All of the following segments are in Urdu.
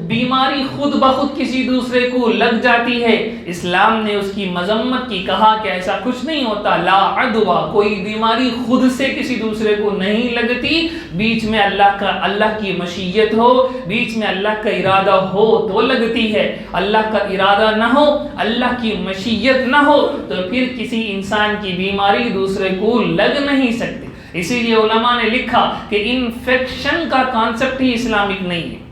بیماری خود بخود کسی دوسرے کو لگ جاتی ہے، اسلام نے اس کی مذمت کی، کہا کہ ایسا کچھ نہیں ہوتا، لا عدوہ، کوئی بیماری خود سے کسی دوسرے کو نہیں لگتی، بیچ میں اللہ کی مشیت ہو، بیچ میں اللہ کا ارادہ ہو تو لگتی ہے، اللہ کا ارادہ نہ ہو، اللہ کی مشیت نہ ہو تو پھر کسی انسان کی بیماری دوسرے کو لگ نہیں سکتی۔ اسی لیے علماء نے لکھا کہ انفیکشن کا کانسیپٹ ہی اسلامک نہیں ہے۔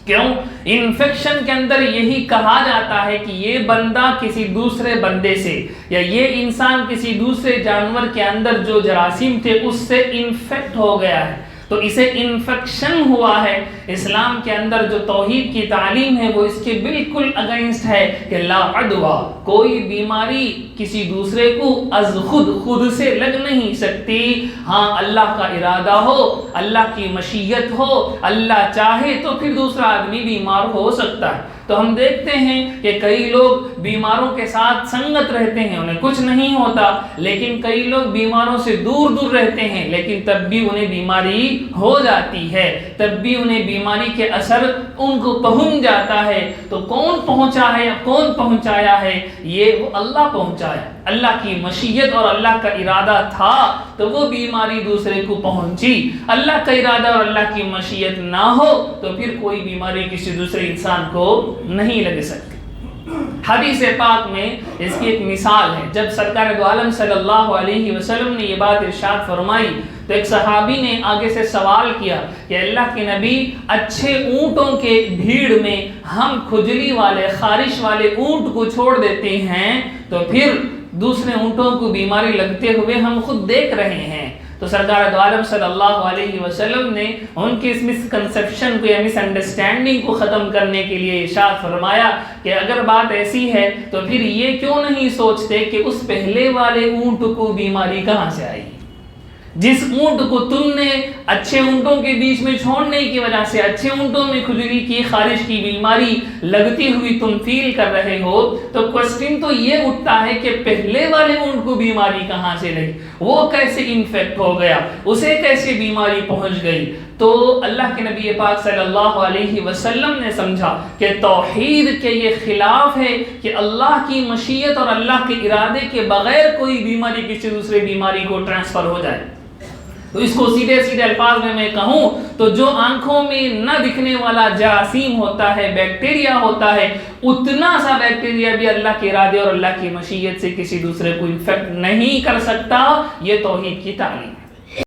کیوں؟ انفیکشن کے اندر یہی کہا جاتا ہے کہ یہ بندہ کسی دوسرے بندے سے یا یہ انسان کسی دوسرے جانور کے اندر جو جراثیم تھے اس سے انفیکٹ ہو گیا ہے تو اسے انفیکشن ہوا ہے۔ اسلام کے اندر جو توحید کی تعلیم ہے وہ اس کے بالکل اگینسٹ ہے کہ لا عدوہ، کوئی بیماری کسی دوسرے کو از خود سے لگ نہیں سکتی، ہاں اللہ کا ارادہ ہو، اللہ کی مشیت ہو، اللہ چاہے تو پھر دوسرا آدمی بیمار ہو سکتا ہے۔ تو ہم دیکھتے ہیں کہ کئی لوگ بیماروں کے ساتھ سنگت رہتے ہیں، انہیں کچھ نہیں ہوتا، لیکن کئی لوگ بیماروں سے دور دور رہتے ہیں لیکن تب بھی انہیں بیماری ہو جاتی ہے، تب بھی انہیں بیماری کے اثر ان کو پہنچ جاتا ہے۔ تو کون پہنچا ہے، کون پہنچایا ہے؟ یہ وہ اللہ پہنچایا، اللہ کی مشیت اور اللہ کا ارادہ تھا تو وہ بیماری دوسرے کو پہنچی، اللہ کا ارادہ اور اللہ کی مشیت نہ ہو تو پھر کوئی بیماری کسی دوسرے انسان کو نہیں لگ سکتی۔ حدیث پاک میں اس کی ایک مثال ہے، جب سرکار دو عالم صلی اللہ علیہ وسلم نے یہ بات ارشاد فرمائی تو ایک صحابی نے آگے سے سوال کیا کہ اللہ کے نبی، اچھے اونٹوں کے بھیڑ میں ہم کھجلی والے خارش والے اونٹ کو چھوڑ دیتے ہیں تو پھر دوسرے اونٹوں کو بیماری لگتے ہوئے ہم خود دیکھ رہے ہیں۔ تو سرکار دو عالم صلی اللہ علیہ وسلم نے ان کی اس مسکنسیپشن کو یا مس انڈرسٹینڈنگ کو ختم کرنے کے لیے ارشاد فرمایا کہ اگر بات ایسی ہے تو پھر یہ کیوں نہیں سوچتے کہ اس پہلے والے اونٹ کو بیماری کہاں سے آئی؟ جس اونٹ کو تم نے اچھے اونٹوں کے بیچ میں چھوڑنے کی وجہ سے اچھے اونٹوں میں کھجلی کی خارش کی بیماری لگتی ہوئی تم فیل کر رہے ہو، تو کوسچن تو یہ اٹھتا ہے کہ پہلے والے اونٹ کو بیماری کہاں سے لگی، وہ کیسے انفیکٹ ہو گیا، اسے کیسے بیماری پہنچ گئی؟ تو اللہ کے نبی پاک صلی اللہ علیہ وسلم نے سمجھا کہ توحید کے یہ خلاف ہے کہ اللہ کی مشیت اور اللہ کے ارادے کے بغیر کوئی بیماری کسی دوسرے بیماری کو ٹرانسفر ہو جائے۔ تو اس کو سیدھے سیدھے الفاظ میں کہوں تو جو آنکھوں میں نہ دکھنے والا جراثیم ہوتا ہے، بیکٹیریا ہوتا ہے، اتنا سا بیکٹیریا بھی اللہ کے ارادے اور اللہ کی مشیت سے کسی دوسرے کو انفیکٹ نہیں کر سکتا۔ یہ توحید کی تعلیم ہے۔